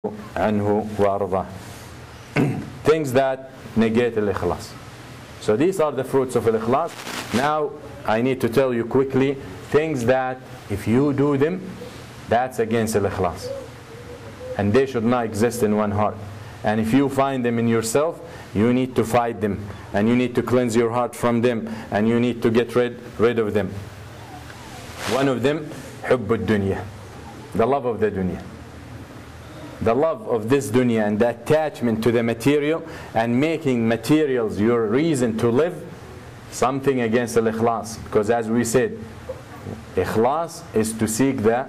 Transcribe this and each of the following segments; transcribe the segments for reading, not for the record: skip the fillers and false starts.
anhu wa ardah. Things that negate al-Ikhlaas. So these are the fruits of al-Ikhlaas. Now I need to tell you quickly things that if you do them, that's against al-Ikhlaas. And they should not exist in one heart. And if you find them in yourself, you need to fight them. And you need to cleanse your heart from them. And you need to get rid of them. One of them, حب الدنيا, the love of the dunya. The love of this dunya and the attachment to the material and making materials your reason to live, something against al-Ikhlaas. Because as we said, Ikhlaas is to seek the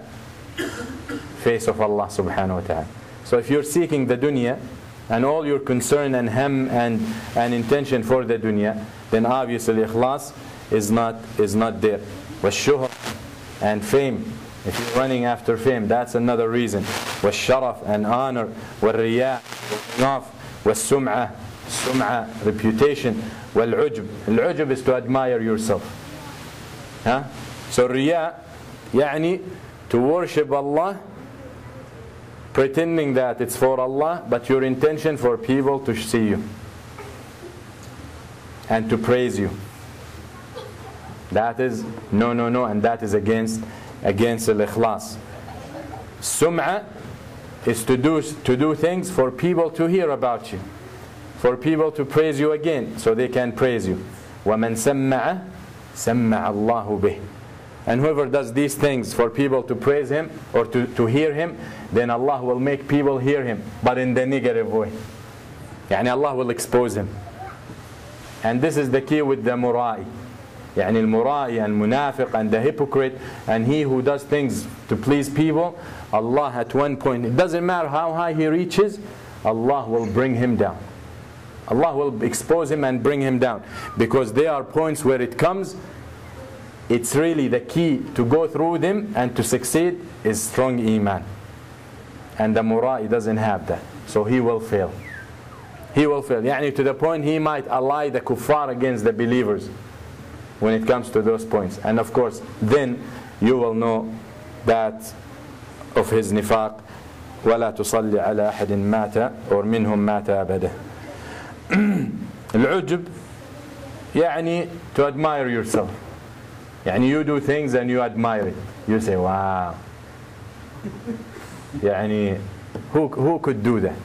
face of Allah subhanahu wa ta'ala. So if you're seeking the dunya and all your concern and hem and intention for the dunya, then obviously Ikhlaas is not there. والشهرة and fame. If you're running after fame, that's another reason. والشرف and honor. والرياء والناف والسمعة, sum'ah, reputation. والعجب. العجب is to admire yourself. Huh? So riya, يعني to worship Allah, pretending that it's for Allah, but your intention for people to see you and to praise you. That is no, and that is against al-Ikhlaas. Sum'ah is to do things for people to hear about you, for people to praise you again, so they can praise you. وَمَنْ سَمَّعَ سَمَّعَ اللَّهُ بِهِ. And whoever does these things for people to praise him or to hear him, then Allah will make people hear him, but in the negative way. Yani Allah will expose him. And this is the key with the mura'i. يعني المرائي and munafiq and the hypocrite and he who does things to please people, Allah at one point, it doesn't matter how high he reaches, Allah will bring him down. Allah will expose him and bring him down. Because there are points where it comes, it's really the key to go through them and to succeed is strong iman. And the mura'i doesn't have that. So he will fail. He will fail. يعني to the point he might ally the kuffar against the believers when it comes to those points. And of course, then you will know that of his nifaq. وَلَا تُصَلِّ عَلَى أَحَدٍ مَاتَ or مِنْهُمْ مَاتَ أَبَدًا. العجب يعني to admire yourself. يعني you do things and you admire it. You say, wow. يعني who could do that?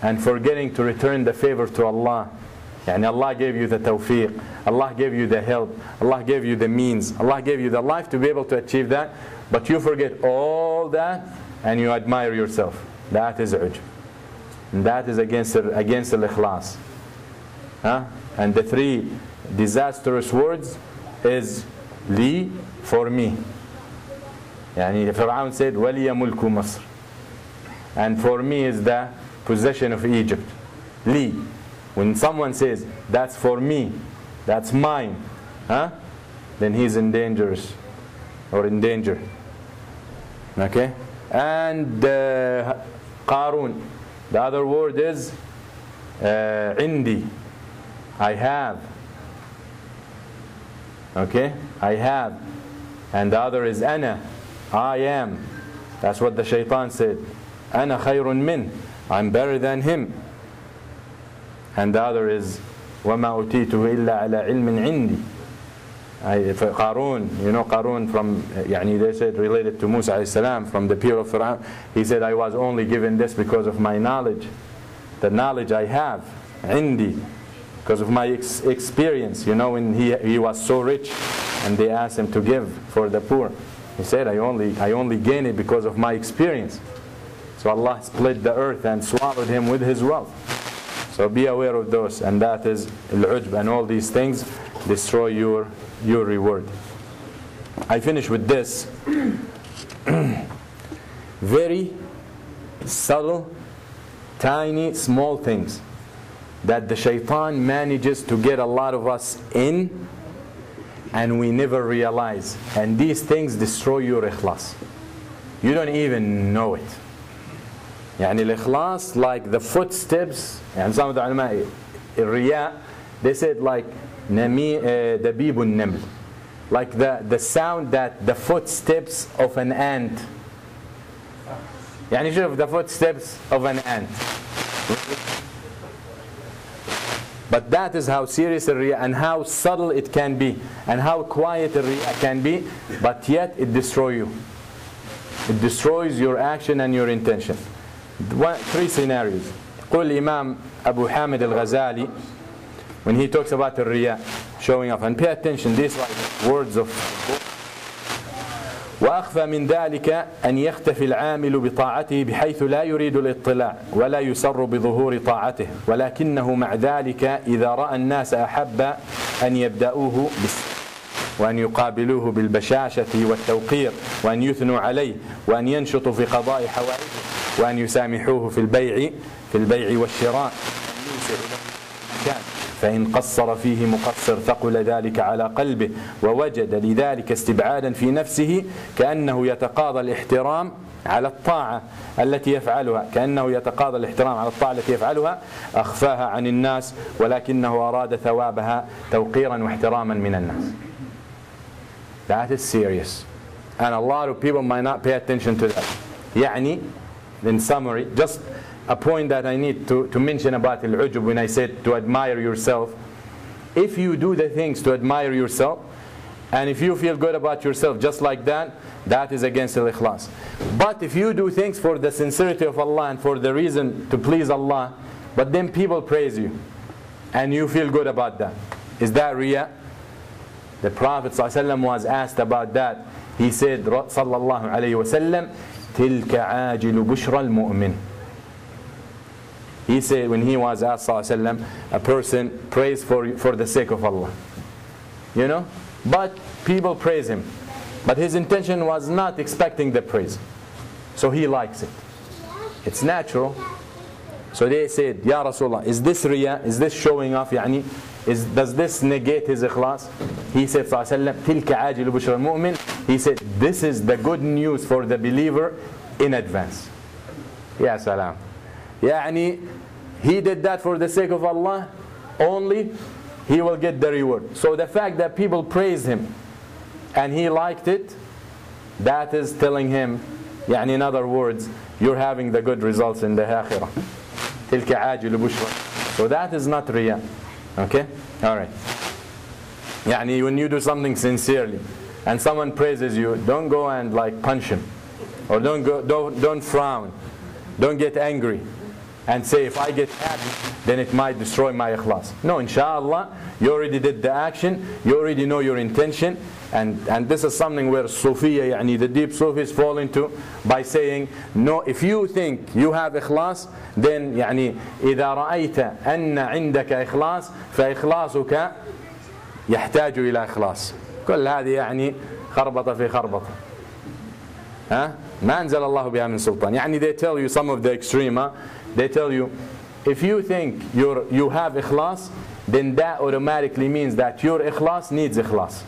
And forgetting to return the favor to Allah. Yani Allah gave you the tawfiq, Allah gave you the help, Allah gave you the means, Allah gave you the life to be able to achieve that, but you forget all that and you admire yourself. That is ujb. And that is against al-Ikhlaas. Huh? And the three disastrous words is li, for me. Yani Fir'aun said, وَلِيَ مُلْكُ مَصْرٍ. And for me is the possession of Egypt. Li. When someone says, that's for me, that's mine, huh? Then he's in danger. Okay? And Qarun, the other word is indi, I have. Okay? I have. And the other is ana, I am. That's what the shaitan said. Ana khayrun min, I'm better than him. And the other is وَمَا أُتِيتُهُ إِلَّا عَلَى عِلْمٍ عِنْدِي. Qarun, you know Qarun from, يعني they said related to Musa alayhi salam from the people of Fir'aun. He said, I was only given this because of my knowledge. The knowledge I have, عِنْدِي, because of my experience. You know, when he was so rich and they asked him to give for the poor. He said, I only gained it because of my experience. So Allah split the earth and swallowed him with his wealth. So be aware of those, and that is al-ujb, and all these things destroy your reward. I finish with this. Very subtle, tiny, small things that the shaitan manages to get a lot of us in, and we never realize. And these things destroy your ikhlas. You don't even know it. يعني الإخلاص, like the footsteps, and some of the ulama, الرياء, they said like دبيب النمل, like the sound that the footsteps of an ant يعني شوف the footsteps of an ant. But that is how serious الرياء and how subtle it can be and how quiet الرياء can be, but yet it destroys you. It destroys your action and your intention. Three scenarios. يقول الإمام Abu Hamid al-Ghazali, when he talks about الرياء, showing off, and pay attention, these are words of وأخفى من ذلك أن يختفي العامل بطاعته بحيث لا يريد الاطلاع ولا يسر بظهور طاعته، ولكنه مع ذلك إذا رأى الناس أحب أن يبدأوه وأن يقابلوه بالبشاشة والتوقير وأن يثنوا عليه وأن ينشطوا في قضاء حوائجه وأن يسامحوه في البيع والشراء، فإن قصر فيه مقصر ثقل ذلك على قلبه ووجد لذلك استبعادا في نفسه كأنه يتقاضى الاحترام على الطاعة التي يفعلها أخفاها عن الناس ولكنه أراد ثوابها توقيرا واحتراما من الناس. That is serious, and a lot of people might not pay attention to that. يعني, in summary, just a point that I need to mention about al-ujub when I said to admire yourself. If you do the things to admire yourself, and if you feel good about yourself just like that, that is against al-Ikhlaas. But if you do things for the sincerity of Allah and for the reason to please Allah, but then people praise you, and you feel good about that, is that riya? The Prophet ﷺ was asked about that. He said, sallallahu alayhi wa sallam, تِلْكَ عَاجِلُ بُشْرَ الْمُؤْمِنِ. He said, when he was asked, sallallahu alayhi wa sallam, a person prays for the sake of Allah. You know? But people praise him. But his intention was not expecting the praise. So he likes it. It's natural. So they said, Ya Rasulullah, is this riya? Is this showing off? Yani, does this negate his ikhlas? He said, sallallahu alayhi wa sallam, تِلْكَ عَاجِلُ بُشْرَ الْمُؤْمِنِ. He said, this is the good news for the believer in advance. Ya salam. Yani, he did that for the sake of Allah only, he will get the reward. So the fact that people praised him and he liked it, that is telling him, يعني in other words, you're having the good results in the akhirah. تِلْكَ عَاجِلُ بُشْرَ. So that is not riya. Okay? Alright. يعني when you do something sincerely and someone praises you, don't go and like punch him. Or don't frown. Don't get angry and say, if I get happy, then it might destroy my ikhlas. No, inshallah, you already did the action, you already know your intention, and this is something where Sufiya, yani the deep Sufis fall into by saying, no, if you think you have ikhlas, then يعني إذا رأيت أن عندك إخلاص فإخلاصك يحتاج إلى إخلاص. كل هذه يعني خربطة في خربطة. ها؟ ما أنزل الله بها من سلطان. يعني they tell you some of the extreme, they tell you, if you think you have ikhlas, then that automatically means that your ikhlas needs ikhlas.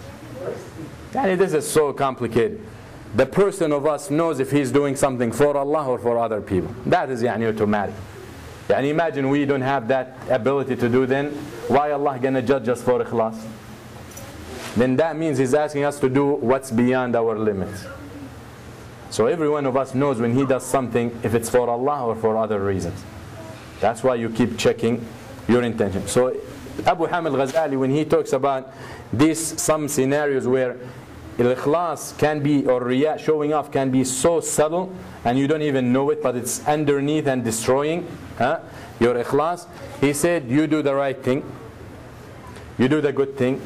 Yani this is so complicated. The person of us knows if he's doing something for Allah or for other people. That is yani automatic. Yani imagine we don't have that ability to do, then why Allah gonna judge us for ikhlas? Then that means He's asking us to do what's beyond our limits. So every one of us knows when he does something, if it's for Allah or for other reasons. That's why you keep checking your intention. So Abu Hamid al-Ghazali, when he talks about these some scenarios where al-Ikhlaas can be, or riya, showing off, can be so subtle and you don't even know it, but it's underneath and destroying your Ikhlaas. He said, you do the right thing, you do the good thing,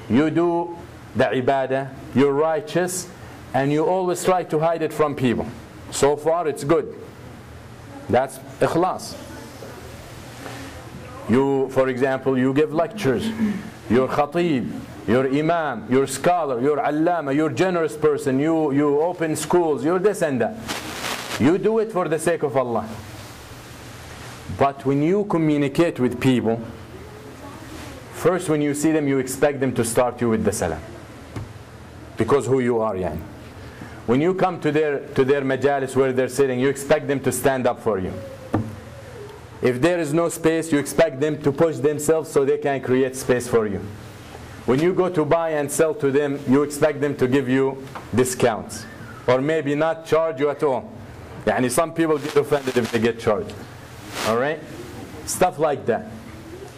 you do the ibadah, you're righteous, and you always try to hide it from people. So far it's good. That's Ikhlaas. You, for example, you give lectures, you're khatib, you're imam, you're scholar, you're allama, you're generous person, you open schools, you're this and that. You do it for the sake of Allah. But when you communicate with people, first when you see them, you expect them to start you with the salam. Because who you are, yani. When you come to their majalis where they're sitting, you expect them to stand up for you. If there is no space, you expect them to push themselves so they can create space for you. When you go to buy and sell to them, you expect them to give you discounts, or maybe not charge you at all. Yani some people get offended if they get charged. Alright? Stuff like that.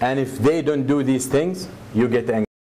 And if they don't do these things, you get angry.